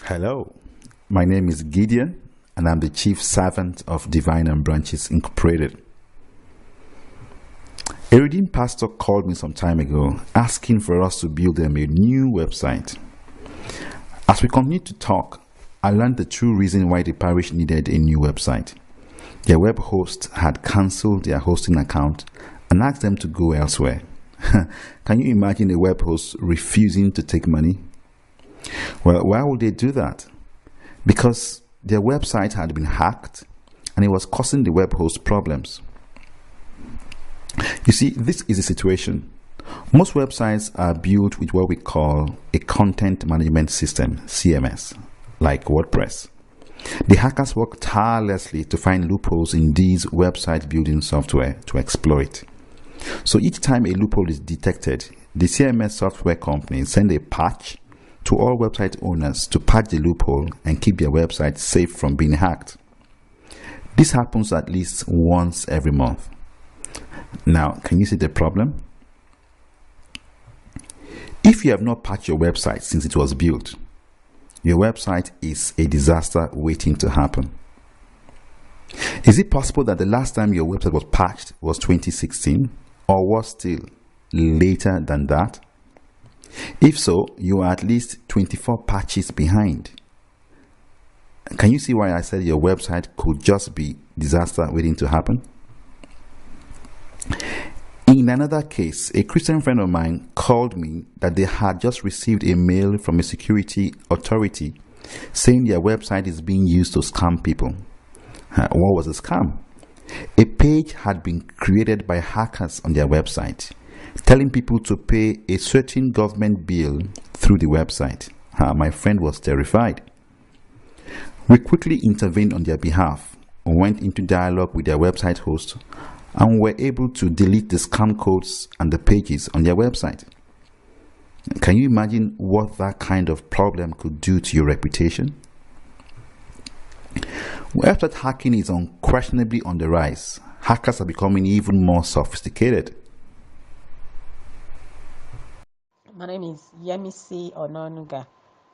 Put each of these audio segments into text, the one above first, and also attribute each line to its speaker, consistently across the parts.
Speaker 1: Hello, my name is Gideon, and I'm the Chief Servant of Divine and Branches Incorporated. A redeemed pastor called me some time ago asking for us to build them a new website. As we continued to talk, I learned the true reason why the parish needed a new website. Their web host had cancelled their hosting account and asked them to go elsewhere. Can you imagine a web host refusing to take money? Well, why would they do that? Because their website had been hacked and it was causing the web host problems. You see, this is a situation. Most websites are built with what we call a content management system, CMS, like WordPress. The hackers work tirelessly to find loopholes in these website building software to exploit. So each time a loophole is detected, the CMS software companies send a patch to all website owners to patch the loophole and keep their website safe from being hacked. This happens at least once every month. Now, can you see the problem? If you have not patched your website since it was built, your website is a disaster waiting to happen. Is it possible that the last time your website was patched was 2016 or was still later than that? If so, you are at least 24 patches behind. Can you see why I said your website could just be disaster waiting to happen? In another case, a Christian friend of mine called me that they had just received a mail from a security authority saying their website is being used to scam people. What was a scam? A page had been created by hackers on their website, telling people to pay a certain government bill through the website. My friend was terrified. We quickly intervened on their behalf, went into dialogue with their website host, and were able to delete the scam codes and the pages on their website. Can you imagine what that kind of problem could do to your reputation? Website hacking is unquestionably on the rise. Hackers are becoming even more sophisticated.
Speaker 2: My name is Yemisi Ononuga.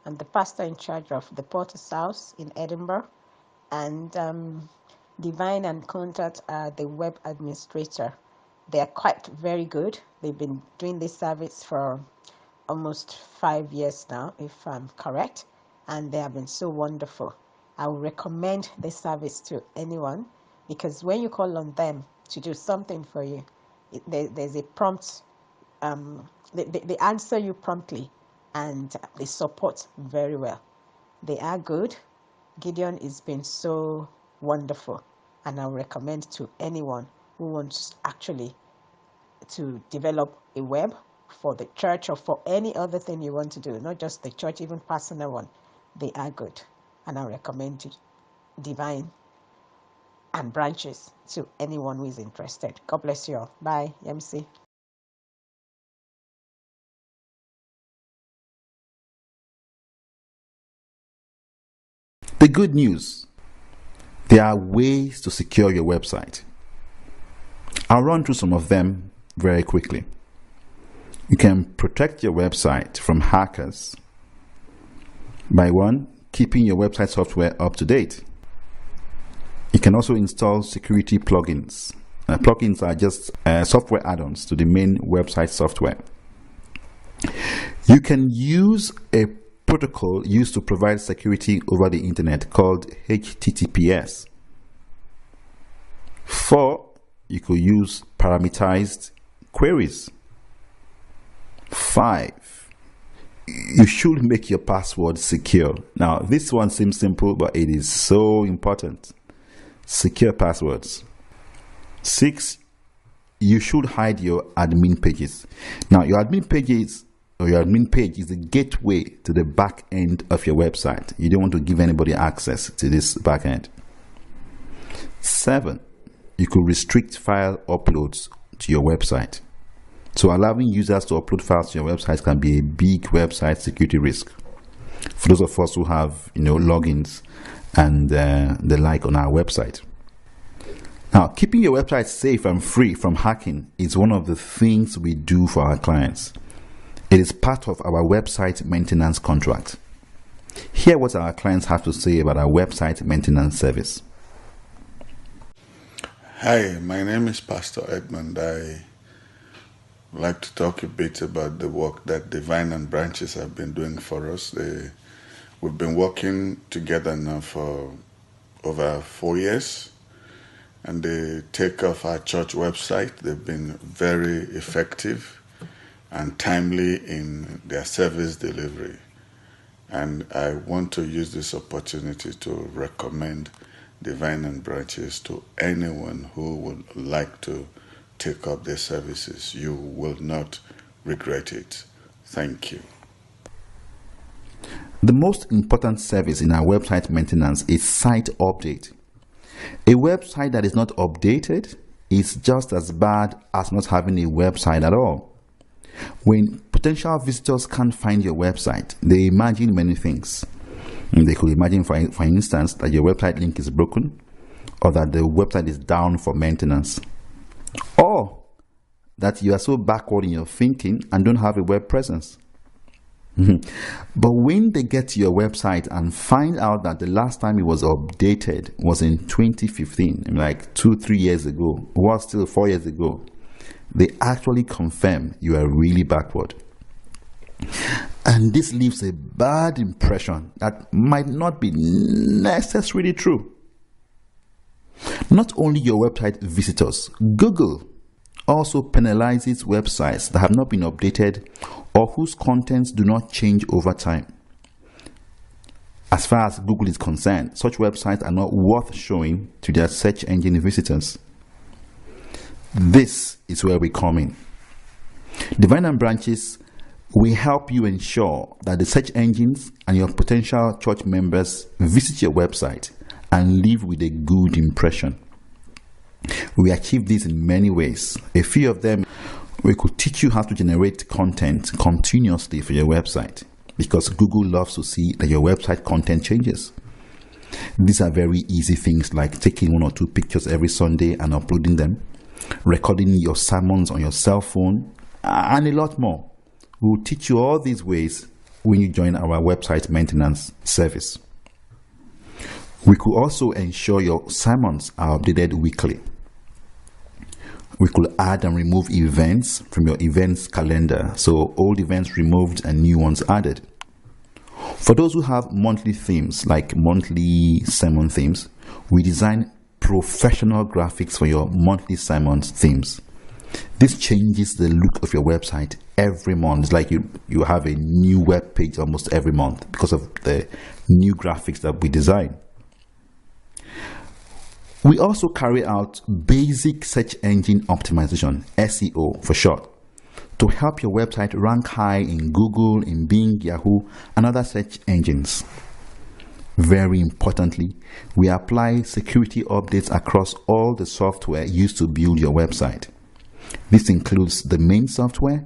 Speaker 2: I'm the pastor in charge of the Porter's House in Edinburgh, and Divine and Contact are the web administrator. They are quite very good. They've been doing this service for almost 5 years now, if I'm correct, and they have been so wonderful. I would recommend this service to anyone because when you call on them to do something for you, there's a prompt. They answer you promptly and they support very well. They are good. Gideon has been so wonderful, and I recommend to anyone who wants actually to develop a web for the church or for any other thing you want to do, not just the church, even personal one. They are good, and I recommend Divine and Branches to anyone who is interested. God bless you all. Bye. MC.
Speaker 1: The good news: there are ways to secure your website. I'll run through some of them very quickly. You can protect your website from hackers by keeping your website software up to date. You can also install security plugins. Plugins are just software add-ons to the main website software. You can use a protocol used to provide security over the internet called HTTPS. 4, you could use parameterized queries. 5, you should make your password secure. Now, this one seems simple, but it is so important. Secure passwords. 6, you should hide your admin pages. Now, your admin pages or your admin page is the gateway to the back end of your website. You don't want to give anybody access to this back end. 7, you could restrict file uploads to your website. So allowing users to upload files to your website can be a big website security risk for those of us who have logins and the like on our website. Now, keeping your website safe and free from hacking is one of the things we do for our clients. It is part of our website maintenance contract. Hear what our clients have to say about our website maintenance service.
Speaker 3: Hi, my name is Pastor Edmund. I would like to talk a bit about the work that Divine and Branches have been doing for us. We've been working together now for over 4 years, and they take off our church website. They've been very effective and timely in their service delivery. And I want to use this opportunity to recommend Divine and Branches to anyone who would like to take up their services. You will not regret it. Thank you.
Speaker 1: The most important service in our website maintenance is site update. A website that is not updated is just as bad as not having a website at all. When potential visitors can't find your website, they imagine many things. They could imagine, for instance, that your website link is broken, or that the website is down for maintenance, or that you are so backward in your thinking and don't have a web presence. But when they get to your website and find out that the last time it was updated was in 2015, like 2-3 years ago, or still 4 years ago, they actually confirm you are really backward. And this leaves a bad impression that might not be necessarily true. Not only your website visitors, Google also penalizes websites that have not been updated or whose contents do not change over time. As far as Google is concerned, such websites are not worth showing to their search engine visitors. This is where we come in. Divine and Branches, we help you ensure that the search engines and your potential church members visit your website and leave with a good impression. We achieve this in many ways. A few of them, we could teach you how to generate content continuously for your website, because Google loves to see that your website content changes. These are very easy things like taking 1 or 2 pictures every Sunday and uploading them, recording your sermons on your cell phone, and a lot more. We will teach you all these ways when you join our website maintenance service. We could also ensure your sermons are updated weekly. We could add and remove events from your events calendar, so old events removed and new ones added. For those who have monthly themes, like monthly sermon themes, we design professional graphics for your monthly sermons themes. This changes the look of your website every month. It's like you have a new web page almost every month because of the new graphics that we design. We also carry out basic search engine optimization, SEO for short, to help your website rank high in Google, in Bing, Yahoo, and other search engines. Very importantly, we apply security updates across all the software used to build your website. This includes the main software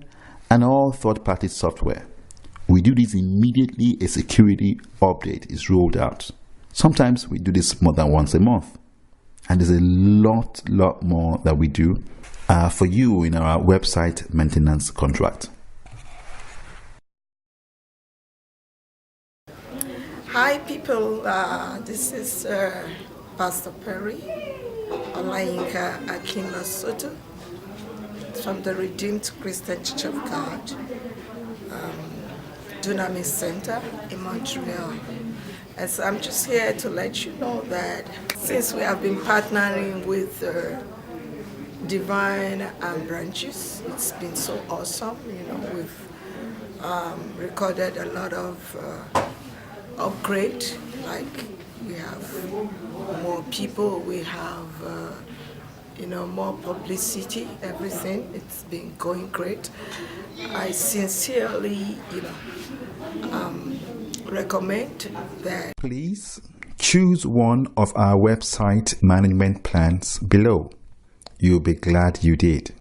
Speaker 1: and all third-party software. We do this immediately a security update is rolled out. Sometimes we do this more than once a month. And there's a lot more that we do for you in our website maintenance contract.
Speaker 4: Hi people, this is Pastor Perry Olayinka Akinla Soto from the Redeemed Christian Church of God, Dunamis Center in Montreal. And so I'm just here to let you know that since we have been partnering with Divine and Branches, it's been so awesome. We've recorded a lot of upgrade, like we have more people, we have more publicity, everything. It's been going great. I sincerely recommend that.
Speaker 1: Please choose one of our website management plans below. You'll be glad you did.